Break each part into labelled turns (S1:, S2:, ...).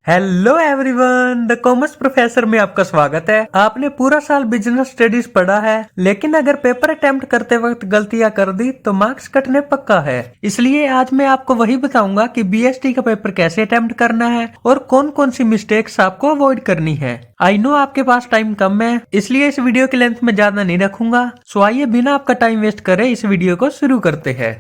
S1: Hello everyone, the commerce professor में आपका स्वागत है। आपने पूरा साल बिजनेस स्टडीज पढ़ा है, लेकिन अगर पेपर अटेम्प्ट करते वक्त गलतियां कर दी तो मार्क्स कटने पक्का है। इसलिए आज मैं आपको वही बताऊंगा कि बीएसटी का पेपर कैसे अटेम्प्ट करना है और कौन कौन सी मिस्टेक्स आपको अवॉइड करनी है। आई नो आपके पास टाइम कम है, इसलिए इस वीडियो की लेंथ में ज्यादा नहीं रखूंगा। सो आइए बिना आपका टाइम वेस्ट करे इस वीडियो को शुरू करते हैं।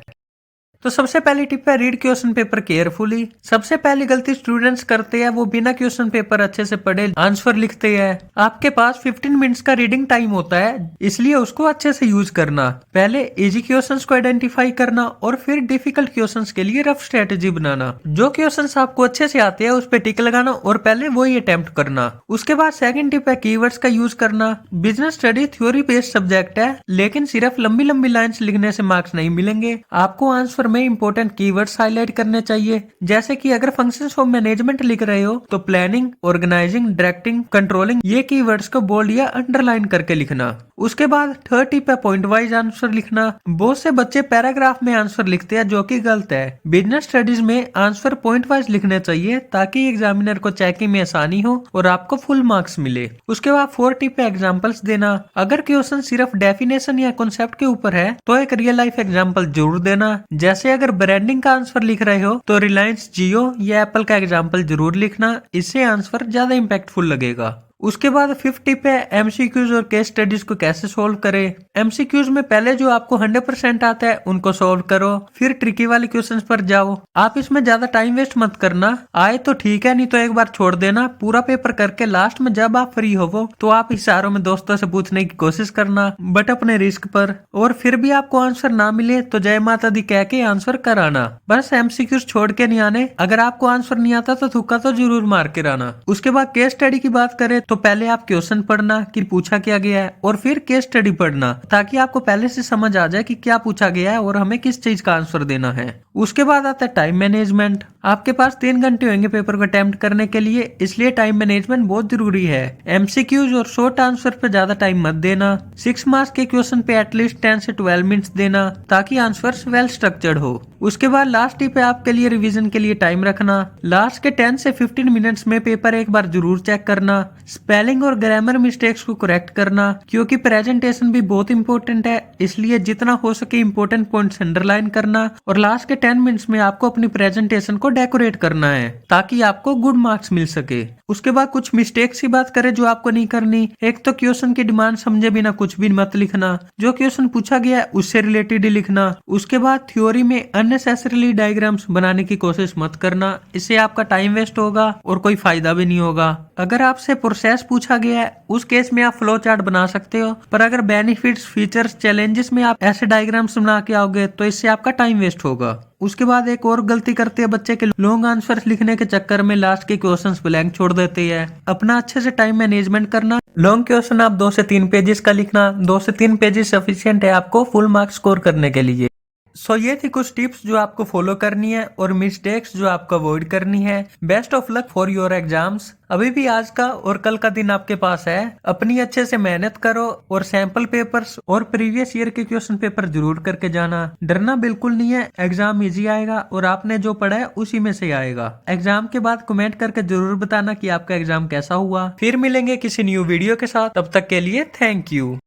S1: तो सबसे पहली टिप है रीड क्वेश्चन पेपर केयरफुली। सबसे पहली गलती स्टूडेंट्स करते हैं वो बिना क्वेश्चन पेपर अच्छे से पढ़े आंसर लिखते हैं। आपके पास 15 मिनट्स का रीडिंग टाइम होता है, इसलिए उसको अच्छे से यूज करना। पहले इजी क्वेश्चंस को आइडेंटिफाई करना और फिर डिफिकल्ट क्वेश्चंस के लिए रफ स्ट्रेटेजी बनाना। जो क्वेश्चंस आपको अच्छे से आते हैं उस पर टिक लगाना और पहले वही अटेम्प्ट करना। उसके बाद सेकंड टिप है कीवर्ड्स का यूज करना। Business study theory based subject है, लेकिन सिर्फ लंबी लंबी लाइन्स लिखने से मार्क्स नहीं मिलेंगे। आपको आंसर में इंपॉर्टेंट कीवर्ड्स हाईलाइट करने चाहिए। जैसे कि अगर फंक्शंस ऑफ मैनेजमेंट लिख रहे हो तो प्लानिंग, ऑर्गेनाइजिंग, डायरेक्टिंग, कंट्रोलिंग, ये कीवर्ड्स को बोल्ड या अंडरलाइन करके लिखना। उसके बाद थर्ड टिप है पॉइंट वाइज आंसर लिखना। बहुत से बच्चे पैराग्राफ में आंसर लिखते हैं, जो कि गलत है। बिजनेस स्टडीज में आंसर पॉइंट वाइज लिखने चाहिए ताकि एग्जामिनर को चेकिंग में आसानी हो और आपको फुल मार्क्स मिले। उसके बाद फोर्थ टिप है एग्जाम्पल्स देना। अगर क्वेश्चन सिर्फ डेफिनेशन या कॉन्सेप्ट के ऊपर है तो एक रियल लाइफ एग्जाम्पल जरूर देना। जैसे अगर ब्रांडिंग का आंसर लिख रहे हो तो रिलायंस जियो या एप्पल का एग्जाम्पल जरूर लिखना, इससे आंसर ज्यादा इम्पैक्टफुल लगेगा। उसके बाद फिफ्थ टिप है एमसीक्यूज और केस स्टडीज को कैसे सोल्व करें। एमसीक्यूज में पहले जो आपको 100% आता है उनको सोल्व करो, फिर ट्रिकी वाले क्वेश्चंस पर जाओ। आप इसमें ज्यादा टाइम वेस्ट मत करना। आए तो ठीक है, नहीं तो एक बार छोड़ देना। पूरा पेपर करके लास्ट में जब आप फ्री होवो तो आप इशारों में दोस्तों से पूछने की कोशिश करना, बट अपने रिस्क पर। और फिर भी आपको आंसर ना मिले तो जय माता दी कह के आंसर कराना। बस एमसीक्यूज छोड़ के नहीं आने। अगर आपको आंसर नहीं आता तो तुक्का तो जरूर मार के आना। उसके बाद केस स्टडी की बात करें तो पहले आप क्वेश्चन पढ़ना कि पूछा क्या गया है और फिर केस स्टडी पढ़ना, ताकि आपको पहले से समझ आ जाए कि क्या पूछा गया है और हमें किस चीज का आंसर देना है। उसके बाद आता है टाइम मैनेजमेंट। आपके पास 3 घंटे होंगे पेपर को अटेम्प्ट करने के लिए, इसलिए टाइम मैनेजमेंट बहुत जरूरी है। एमसीक्यूज और शॉर्ट आंसर पे ज्यादा टाइम मत देना। 6 मार्क्स के क्वेश्चन पे एटलीस्ट 10 से 12 मिनट्स देना, ताकि आंसर वेल स्ट्रक्चर्ड हो। उसके बाद लास्ट टिप है आपके लिए रिवीजन के लिए टाइम रखना। लास्ट के 10 से 15 मिनट्स में पेपर एक बार जरूर चेक करना। स्पेलिंग और ग्रामर मिस्टेक्स को करेक्ट करना, क्योंकि प्रेजेंटेशन भी बहुत इंपॉर्टेंट है, इसलिए जितना हो सके इंपॉर्टेंट पॉइंट्स अंडरलाइन करना। और लास्ट के 10 मिनट्स में आपको अपनी प्रेजेंटेशन को डेकोरेट करना है, ताकि आपको गुड मार्क्स मिल सके। उसके बाद कुछ मिस्टेक्स की बात करें जो आपको नहीं करनी। एक तो क्वेश्चन की डिमांड समझे बिना कुछ भी मत लिखना। जो क्वेश्चन पूछा गया है उससे रिलेटेड ही लिखना। उसके बाद थ्योरी में अननेसेसरीली डायग्राम्स बनाने की कोशिश मत करना, इससे आपका टाइम वेस्ट होगा और कोई फायदा भी नहीं होगा। अगर आपसे प्रोसेस पूछा गया है उस केस में आप फ्लो चार्ट बना सकते हो, पर अगर बेनिफिट्स, फीचर्स, चैलेंजेस में आप ऐसे डायग्राम्स बना के आओगे तो इससे आपका टाइम वेस्ट होगा। उसके बाद एक और गलती करते हैं बच्चे के लॉन्ग आंसर्स लिखने के चक्कर में लास्ट के क्वेश्चंस ब्लैंक छोड़ देते हैं। अपना अच्छे से टाइम मैनेजमेंट करना। लॉन्ग क्वेश्चन आप 2 से 3 पेजेस का लिखना। 2 से 3 पेजेस सफिशिएंट है आपको फुल मार्क्स स्कोर करने के लिए। सो ये थी कुछ टिप्स जो आपको फॉलो करनी है और मिस्टेक्स जो आपको अवॉइड करनी है। Best of luck for your exams. अभी भी आज का और कल का दिन आपके पास है, अपनी अच्छे से मेहनत करो और सैंपल पेपर्स और प्रीवियस ईयर के क्वेश्चन पेपर जरूर करके जाना। डरना बिल्कुल नहीं है, एग्जाम इजी आएगा और आपने जो पढ़ा है उसी में से आएगा। एग्जाम के बाद कमेंट करके जरूर बताना कि आपका एग्जाम कैसा हुआ। फिर मिलेंगे किसी न्यू वीडियो के साथ, तब तक के लिए थैंक यू।